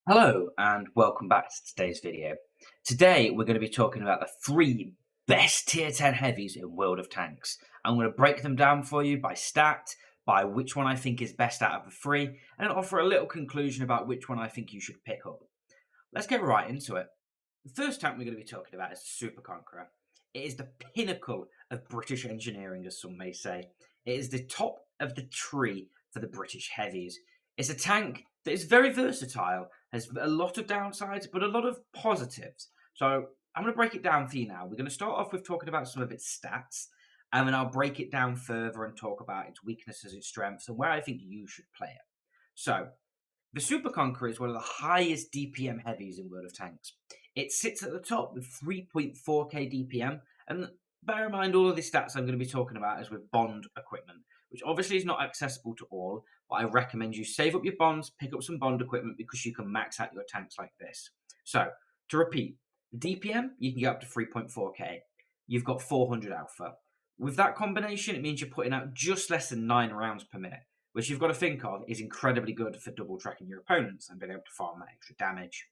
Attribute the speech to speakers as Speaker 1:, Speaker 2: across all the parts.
Speaker 1: Hello and welcome back to today's video. Today we're going to be talking about the three best tier 10 heavies in World of Tanks. I'm going to break them down for you by stat, by which one I think is best out of the three, and offer a little conclusion about which one I think you should pick up. Let's get right into it. The first tank we're going to be talking about is the Super Conqueror. It is the pinnacle of British engineering, as some may say. It is the top of the tree for the British heavies. It's a tank that is very versatile, has a lot of downsides, but a lot of positives. So I'm going to break it down for you now. We're going to start off with talking about some of its stats, and then I'll break it down further and talk about its weaknesses, its strengths, and where I think you should play it. So the Super Conqueror is one of the highest DPM heavies in World of Tanks. It sits at the top with 3.4k DPM, and bear in mind all of the stats I'm going to be talking about is with bond equipment, which obviously is not accessible to all, but I recommend you save up your bonds, pick up some bond equipment because you can max out your tanks like this. So, to repeat, the DPM, you can get up to 3.4k. You've got 400 alpha. With that combination, it means you're putting out just less than 9 rounds per minute, which you've got to think of is incredibly good for double tracking your opponents and being able to farm that extra damage.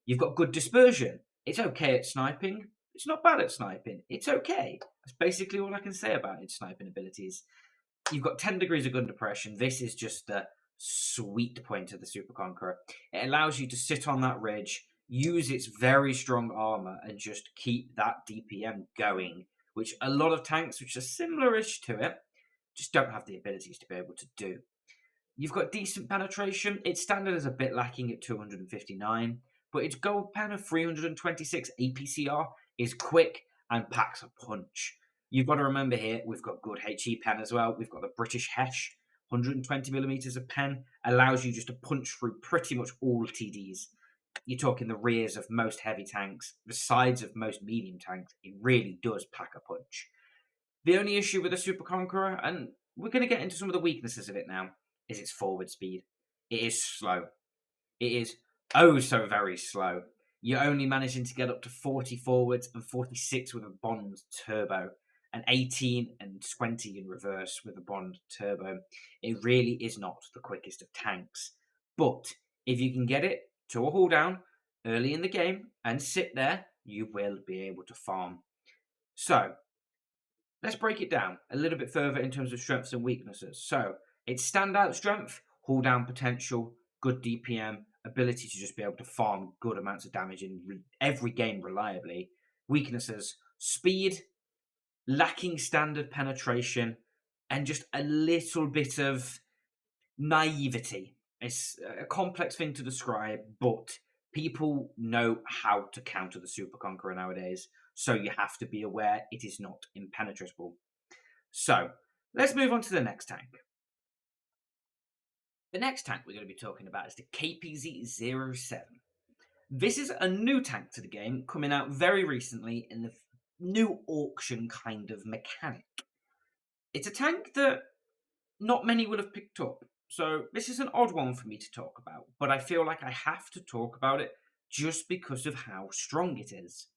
Speaker 1: You've got good dispersion. It's okay at sniping. It's not bad at sniping. It's okay. That's basically all I can say about its sniping abilities. You've got 10 degrees of gun depression. This is just the sweet point of the Super Conqueror. It allows you to sit on that ridge, use its very strong armor, and just keep that DPM going, which a lot of tanks, which are similar-ish to it, just don't have the abilities to be able to do. You've got decent penetration. Its standard is a bit lacking at 259, but its gold pen of 326 APCR is quick and packs a punch. You've got to remember here, we've got good HE pen as well. We've got the British Hesh, 120 millimeters of pen, allows you just to punch through pretty much all TDs. You're talking the rears of most heavy tanks, the sides of most medium tanks. It really does pack a punch. The only issue with the Super Conqueror, and we're going to get into some of the weaknesses of it now, is its forward speed. It is slow. It is oh so very slow. You're only managing to get up to 40 forwards and 46 with a Bond turbo, and 18 and 20 in reverse with a Bond turbo. It really is not the quickest of tanks. But if you can get it to a hull down early in the game and sit there, you will be able to farm. So let's break it down a little bit further in terms of strengths and weaknesses. So, its standout strength, hull down potential, good DPM, ability to just be able to farm good amounts of damage in every game reliably. Weaknesses, speed, lacking standard penetration, and just a little bit of naivety. It's a complex thing to describe, but people know how to counter the Super Conqueror nowadays, so you have to be aware it is not impenetrable. So, let's move on to the next tank. The next tank we're going to be talking about is the KPZ-07. This is a new tank to the game, coming out very recently in the new auction kind of mechanic. It's a tank that not many will have picked up, so this is an odd one for me to talk about, but I feel like I have to talk about it just because of how strong it is.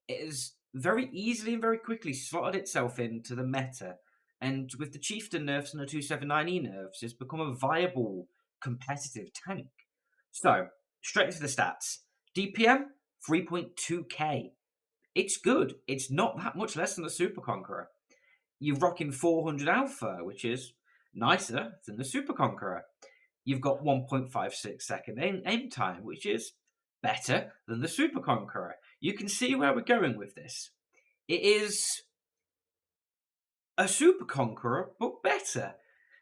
Speaker 1: It has very easily and very quickly slotted itself into the meta, and with the Chieftain nerfs and the 279E nerfs, it's become a viable competitive tank. So, straight into the stats. DPM, 3.2k. It's good. It's not that much less than the Super Conqueror. You're rocking 400 alpha, which is nicer than the Super Conqueror. You've got 1.56 second aim time, which is better than the Super Conqueror. You can see where we're going with this. It is a Super Conqueror, but better.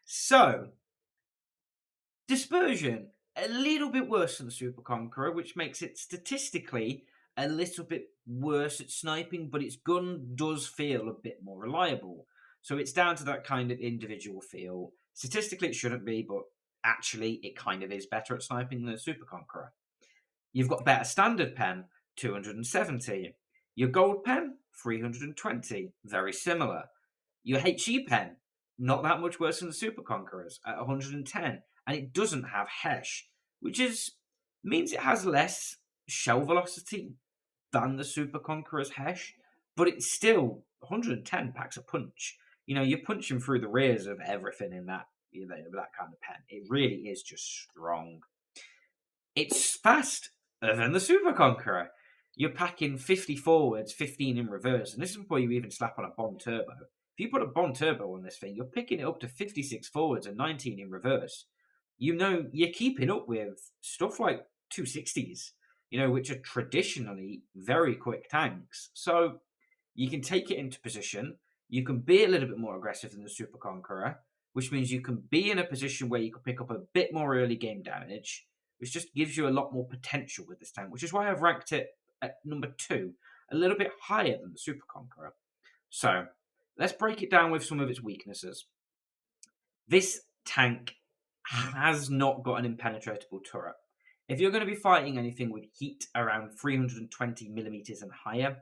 Speaker 1: So, dispersion, a little bit worse than the Super Conqueror, which makes it statistically a little bit worse at sniping, but its gun does feel a bit more reliable. So it's down to that kind of individual feel. Statistically, it shouldn't be, but actually, it kind of is better at sniping than the Super Conqueror. You've got better standard pen, 270. Your gold pen, 320. Very similar. Your HE pen, not that much worse than the Super Conquerors at 110. And it doesn't have Hesh, which means it has less shell velocity than the Super Conqueror's Hesh, but it's still 110 packs a punch. You know, you're punching through the rears of everything in that, that kind of pen. It really is just strong. It's fast than the Super Conqueror. You're packing 50 forwards, 15 in reverse, and this is before you even slap on a Bond Turbo. If you put a Bond Turbo on this thing, you're picking it up to 56 forwards and 19 in reverse. You know, you're keeping up with stuff like 260s, which are traditionally very quick tanks. So you can take it into position. You can be a little bit more aggressive than the Super Conqueror, which means you can be in a position where you can pick up a bit more early game damage, which just gives you a lot more potential with this tank, which is why I've ranked it at number 2, a little bit higher than the Super Conqueror. So let's break it down with some of its weaknesses. This tank has not got an impenetrable turret. If you're going to be fighting anything with heat around 320 millimeters and higher,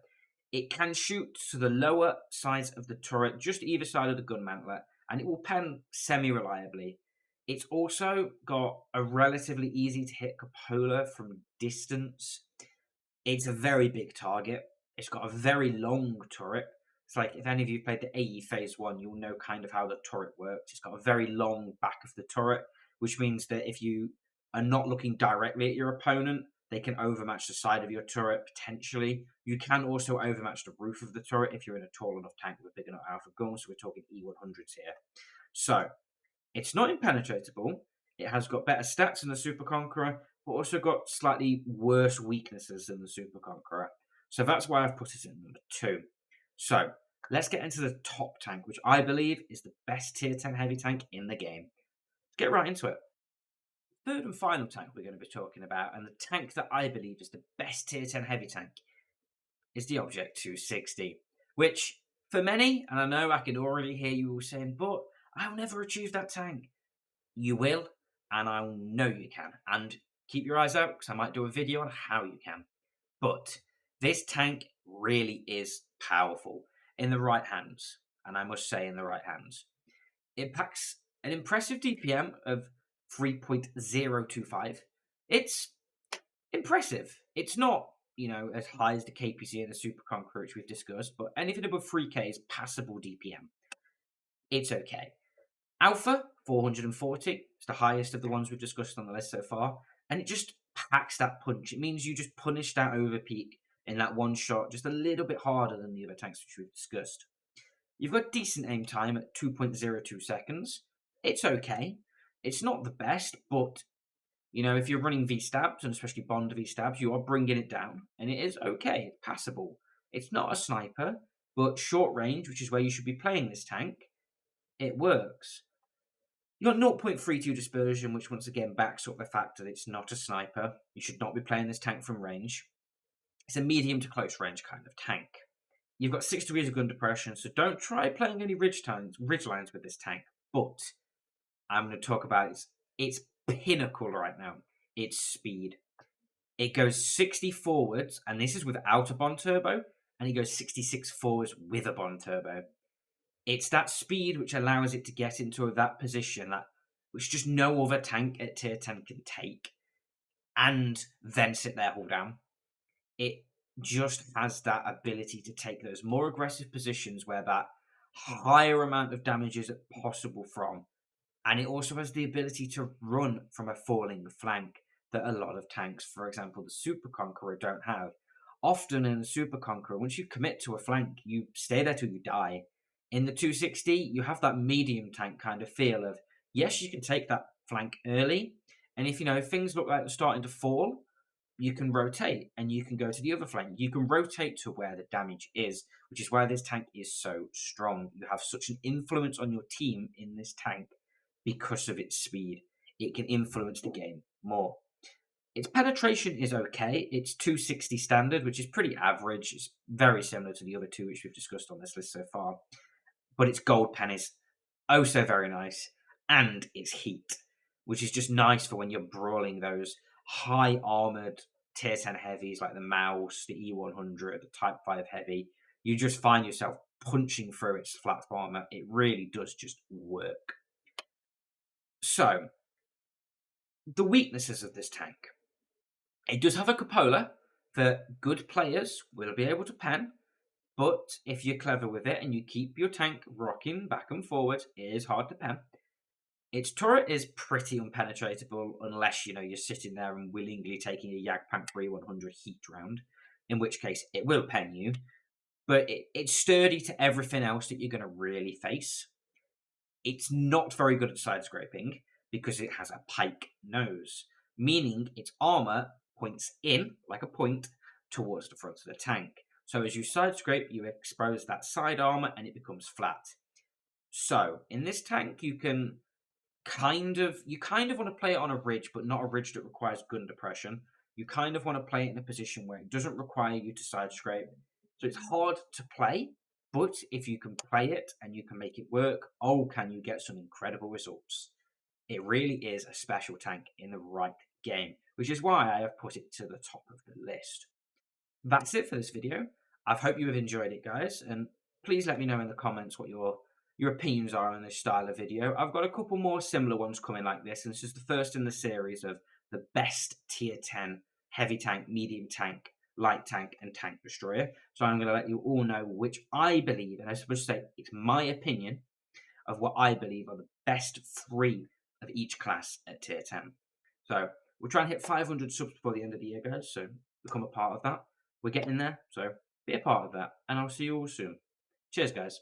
Speaker 1: it can shoot to the lower sides of the turret, just either side of the gun mantlet, and it will pen semi-reliably. It's also got a relatively easy to hit cupola from distance. It's a very big target. It's got a very long turret. It's like if any of you played the AE Phase 1, you'll know kind of how the turret works. It's got a very long back of the turret, which means that if you are not looking directly at your opponent, they can overmatch the side of your turret potentially. You can also overmatch the roof of the turret if you're in a tall enough tank with a big enough alpha gun. So we're talking E100s here. So it's not impenetrable. It has got better stats than the Super Conqueror, but also got slightly worse weaknesses than the Super Conqueror. So that's why I've put it in number 2. So let's get into the top tank, which I believe is the best tier 10 heavy tank in the game. Let's get right into it. Third and final tank we're going to be talking about, and the tank that I believe is the best tier 10 heavy tank, is the Object 260, which for many, and I know I can already hear you all saying, but I'll never achieve that tank. You will, and I know you can. And keep your eyes out because I might do a video on how you can. But this tank really is powerful in the right hands, and I must say in the right hands. It packs an impressive DPM of 3.025. It's impressive. It's not, as high as the KPC and the Super Conqueror, which we've discussed, but anything above 3K is passable DPM. It's okay. Alpha, 440. It's the highest of the ones we've discussed on the list so far. And it just packs that punch. It means you just punish that overpeak in that one shot just a little bit harder than the other tanks which we've discussed. You've got decent aim time at 2.02 seconds. It's okay. It's not the best, but, if you're running V-stabs, and especially Bond V-stabs, you are bringing it down. And it is okay. It's passable. It's not a sniper, but short range, which is where you should be playing this tank, it works. You got 0.32 dispersion, which once again backs up the fact that it's not a sniper. You should not be playing this tank from range. It's a medium to close range kind of tank. You've got 6 degrees of gun depression, so don't try playing any ridge lines with this tank. But I'm going to talk about its pinnacle right now. Its speed. It goes 60 forwards, and this is without a Bond Turbo, and it goes 66 forwards with a Bond Turbo. It's that speed which allows it to get into that position which just no other tank at tier 10 can take, and then sit there hold down. It just has that ability to take those more aggressive positions where that higher amount of damage is possible from. And it also has the ability to run from a falling flank that a lot of tanks, for example, the Super Conqueror, don't have. Often in the Super Conqueror, once you commit to a flank, you stay there till you die. In the 260, you have that medium tank kind of feel of, yes, you can take that flank early, and if things look like they're starting to fall, you can rotate and you can go to the other flank. You can rotate to where the damage is, which is why this tank is so strong. You have such an influence on your team in this tank because of its speed. It can influence the game more. Its penetration is okay. It's 260 standard, which is pretty average. It's very similar to the other two which we've discussed on this list so far. But its gold pen is oh so very nice. And its heat, which is just nice for when you're brawling those high armored tier 10 heavies like the Mouse, the E100, the Type 5 heavy. You just find yourself punching through its flat armor. It really does just work. So, the weaknesses of this tank. It does have a cupola that good players will be able to pen, but if you're clever with it and you keep your tank rocking back and forward, it is hard to pen. Its turret is pretty unpenetratable unless you're sitting there and willingly taking a Jagdpank 3100 heat round, in which case it will pen you. But it's sturdy to everything else that you're going to really face. It's not very good at side scraping because it has a pike nose, meaning its armor points in like a point towards the front of the tank. So as you side scrape, you expose that side armor and it becomes flat. So in this tank, you kind of want to play it on a ridge, but not a ridge that requires gun depression. You kind of want to play it in a position where it doesn't require you to side scrape. So it's hard to play, but if you can play it and you can make it work, oh, can you get some incredible results? It really is a special tank in the right game, which is why I have put it to the top of the list. That's it for this video. I hope you have enjoyed it, guys, and please let me know in the comments what your opinions are on this style of video. I've got a couple more similar ones coming like this, and this is the first in the series of the best tier 10 heavy tank, medium tank, light tank, and tank destroyer. So I'm going to let you all know which I believe, and I suppose to say it's my opinion of what I believe are the best three of each class at tier 10. So we're trying to hit 500 subs before the end of the year, guys, so become a part of that. We're getting there, so be a part of that, and I'll see you all soon. Cheers, guys.